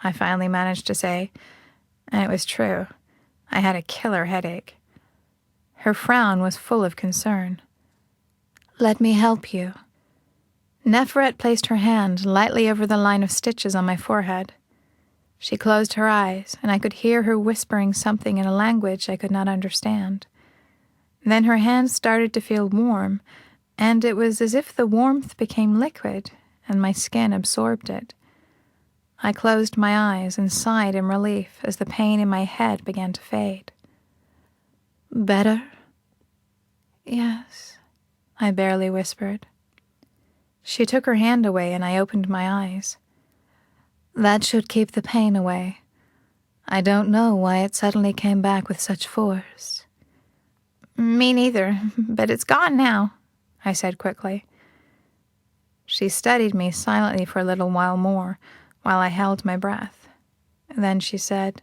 I finally managed to say, and it was true. I had a killer headache. Her frown was full of concern. "Let me help you." Neferet placed her hand lightly over the line of stitches on my forehead. She closed her eyes, and I could hear her whispering something in a language I could not understand. Then her hand started to feel warm, and it was as if the warmth became liquid, and my skin absorbed it. I closed my eyes and sighed in relief as the pain in my head began to fade. "Better?" "Yes," I barely whispered. She took her hand away and I opened my eyes. "That should keep the pain away. I don't know why it suddenly came back with such force." "Me neither, but it's gone now," I said quickly. She studied me silently for a little while more, while I held my breath. Then she said,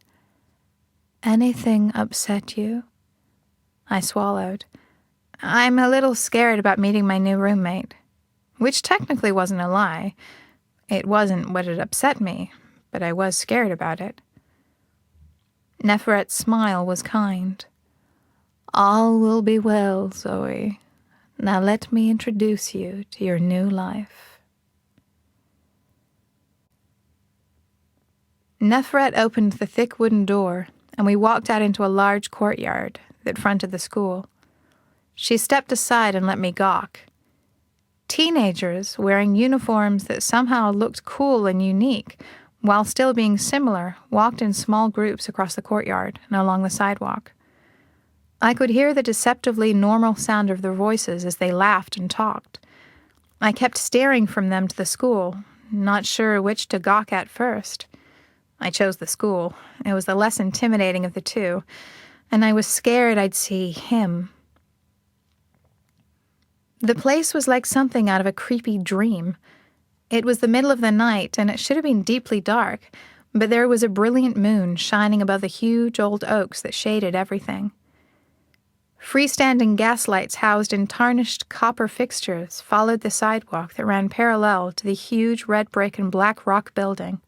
"Anything upset you?" I swallowed. "I'm a little scared about meeting my new roommate," which technically wasn't a lie. It wasn't what had upset me, but I was scared about it. Neferet's smile was kind. "All will be well, Zoe. Now let me introduce you to your new life." Neferet opened the thick wooden door, and we walked out into a large courtyard that fronted the school. She stepped aside and let me gawk. Teenagers wearing uniforms that somehow looked cool and unique, while still being similar, walked in small groups across the courtyard and along the sidewalk. I could hear the deceptively normal sound of their voices as they laughed and talked. I kept staring from them to the school, not sure which to gawk at first. I chose the school. It was the less intimidating of the two, and I was scared I'd see him. The place was like something out of a creepy dream. It was the middle of the night, and it should have been deeply dark, but there was a brilliant moon shining above the huge old oaks that shaded everything. Freestanding gaslights housed in tarnished copper fixtures followed the sidewalk that ran parallel to the huge red brick and black rock building.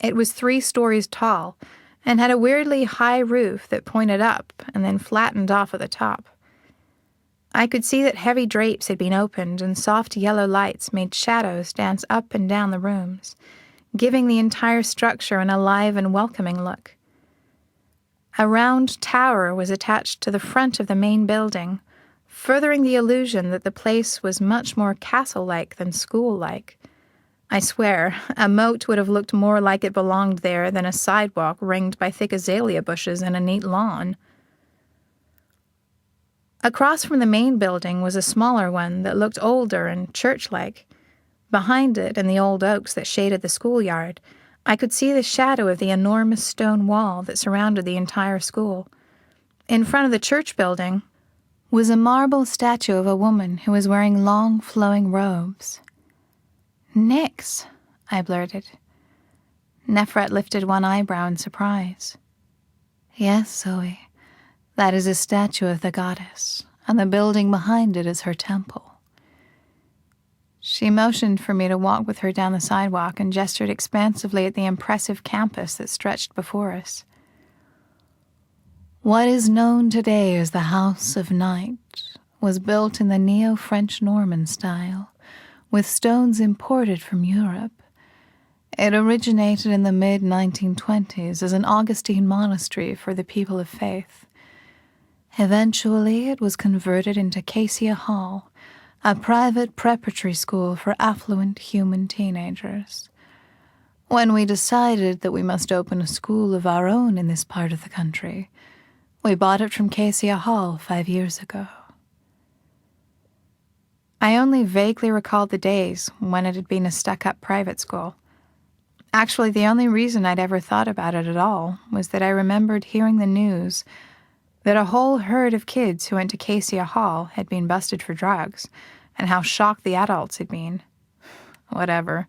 It was 3 stories tall and had a weirdly high roof that pointed up and then flattened off at the top. I could see that heavy drapes had been opened and soft yellow lights made shadows dance up and down the rooms, giving the entire structure an alive and welcoming look. A round tower was attached to the front of the main building, furthering the illusion that the place was much more castle-like than school-like. I swear, a moat would have looked more like it belonged there than a sidewalk ringed by thick azalea bushes and a neat lawn. Across from the main building was a smaller one that looked older and church-like. Behind it, in the old oaks that shaded the schoolyard, I could see the shadow of the enormous stone wall that surrounded the entire school. In front of the church building was a marble statue of a woman who was wearing long, flowing robes. "Nyx," I blurted. Neferet lifted one eyebrow in surprise. "Yes, Zoe. That is a statue of the goddess, and the building behind it is her temple." She motioned for me to walk with her down the sidewalk and gestured expansively at the impressive campus that stretched before us. What is known today as the House of Night was built in the Neo-French Norman style, with stones imported from Europe. It originated in the mid-1920s as an Augustine monastery for the people of faith. Eventually, it was converted into Cassia Hall, a private preparatory school for affluent human teenagers. When we decided that we must open a school of our own in this part of the country, we bought it from Cassia Hall 5 years ago. I only vaguely recalled the days when it had been a stuck-up private school. Actually, the only reason I'd ever thought about it at all was that I remembered hearing the news that a whole herd of kids who went to Cassia Hall had been busted for drugs, and how shocked the adults had been. Whatever.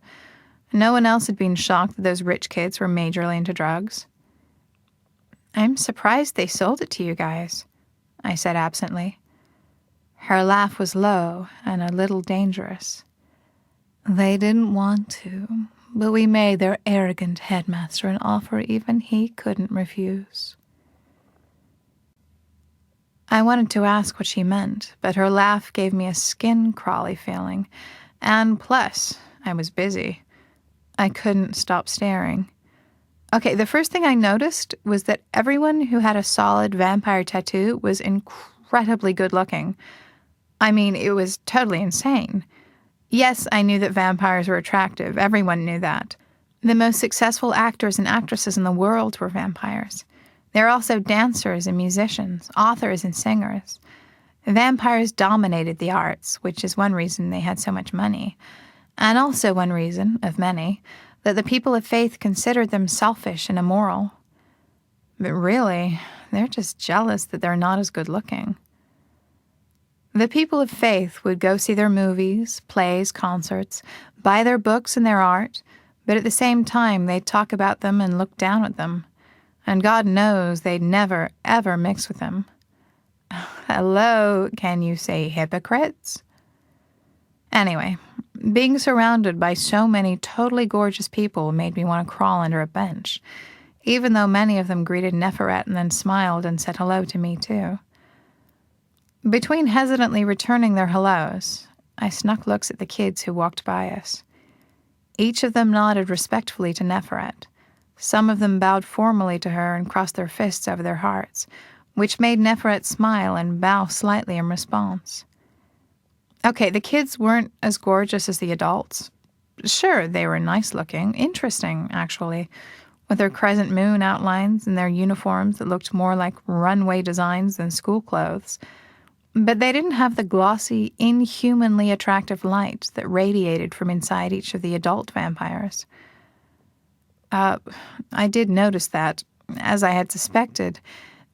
No one else had been shocked that those rich kids were majorly into drugs. "I'm surprised they sold it to you guys," I said absently. Her laugh was low and a little dangerous. "They didn't want to, but we made their arrogant headmaster an offer even he couldn't refuse. I wanted to ask what she meant, but her laugh gave me a skin-crawly feeling, and plus, I was busy. I couldn't stop staring. Okay, the first thing I noticed was that everyone who had a solid vampire tattoo was incredibly good-looking. I mean, it was totally insane. Yes, I knew that vampires were attractive. Everyone knew that. The most successful actors and actresses in the world were vampires. There are also dancers and musicians, authors and singers. Vampires dominated the arts, which is one reason they had so much money, and also one reason, of many, that the people of faith considered them selfish and immoral. But really, they're just jealous that they're not as good looking. The people of faith would go see their movies, plays, concerts, buy their books and their art, but at the same time they'd talk about them and look down at them. And God knows they'd never, ever mix with them. Hello, can you say hypocrites? Anyway, being surrounded by so many totally gorgeous people made me want to crawl under a bench, even though many of them greeted Neferet and then smiled and said hello to me too. Between hesitantly returning their hellos, I snuck looks at the kids who walked by us. Each of them nodded respectfully to Neferet. Some of them bowed formally to her and crossed their fists over their hearts, which made Neferet smile and bow slightly in response. Okay, the kids weren't as gorgeous as the adults. Sure, they were nice-looking, interesting, actually, with their crescent moon outlines and their uniforms that looked more like runway designs than school clothes. But they didn't have the glossy, inhumanly attractive light that radiated from inside each of the adult vampires. I did notice that, as I had suspected,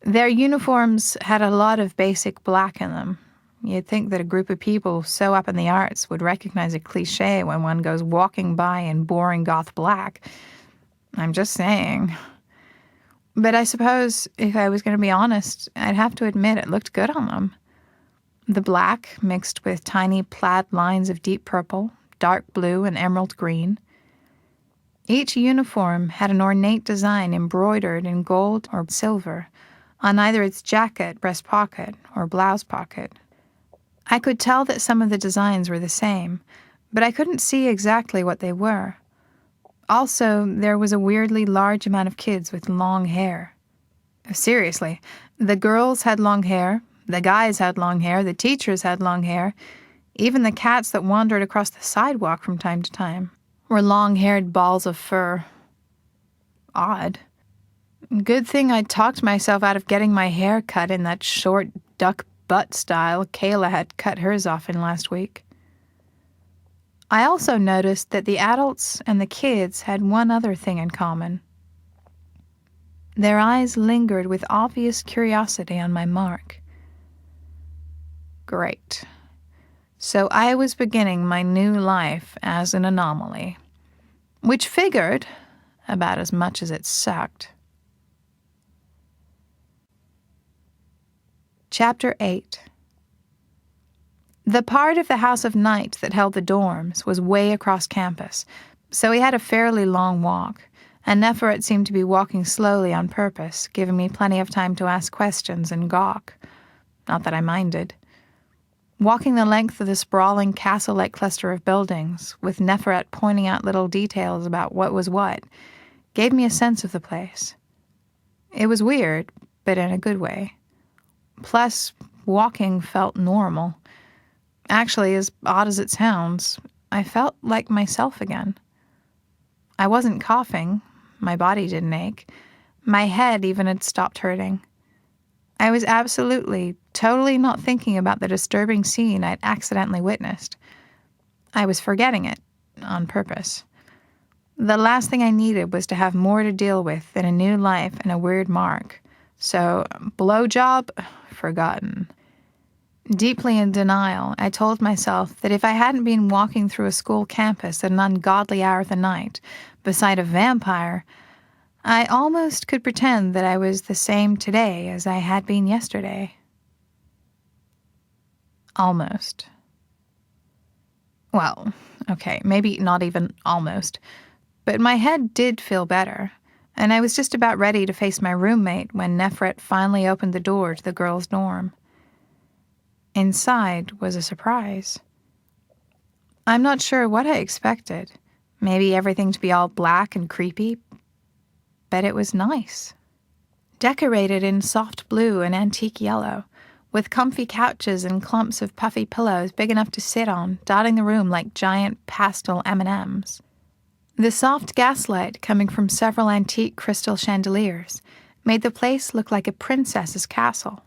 their uniforms had a lot of basic black in them. You'd think that a group of people so up in the arts would recognize a cliché when one goes walking by in boring goth black. I'm just saying. But I suppose, if I was going to be honest, I'd have to admit it looked good on them. The black mixed with tiny plaid lines of deep purple, dark blue, and emerald green. Each uniform had an ornate design embroidered in gold or silver on either its jacket, breast pocket, or blouse pocket. I could tell that some of the designs were the same, but I couldn't see exactly what they were. Also, there was a weirdly large amount of kids with long hair. Seriously, the girls had long hair, the guys had long hair, the teachers had long hair, even the cats that wandered across the sidewalk from time to time were long-haired balls of fur. Odd. Good thing I talked myself out of getting my hair cut in that short duck butt style Kayla had cut hers off in last week. I also noticed that the adults and the kids had one other thing in common. Their eyes lingered with obvious curiosity on my mark. Great. So I was beginning my new life as an anomaly, which figured about as much as it sucked. Chapter 8. The part of the House of Night that held the dorms was way across campus, so we had a fairly long walk, and Neferet seemed to be walking slowly on purpose, giving me plenty of time to ask questions and gawk. Not that I minded. Walking the length of the sprawling castle-like cluster of buildings, with Neferet pointing out little details about what was what, gave me a sense of the place. It was weird, but in a good way. Plus, walking felt normal. Actually, as odd as it sounds, I felt like myself again. I wasn't coughing. My body didn't ache. My head even had stopped hurting. I was absolutely, totally not thinking about the disturbing scene I'd accidentally witnessed. I was forgetting it, on purpose. The last thing I needed was to have more to deal with than a new life and a weird mark. So, blowjob, forgotten. Deeply in denial, I told myself that if I hadn't been walking through a school campus at an ungodly hour of the night, beside a vampire, I almost could pretend that I was the same today as I had been yesterday. Almost. Well, okay, maybe not even almost. But my head did feel better, and I was just about ready to face my roommate when Nefret finally opened the door to the girls' dorm. Inside was a surprise. I'm not sure what I expected. Maybe everything to be all black and creepy, but it was nice. Decorated in soft blue and antique yellow, with comfy couches and clumps of puffy pillows big enough to sit on, dotting the room like giant pastel M&Ms. The soft gaslight coming from several antique crystal chandeliers made the place look like a princess's castle.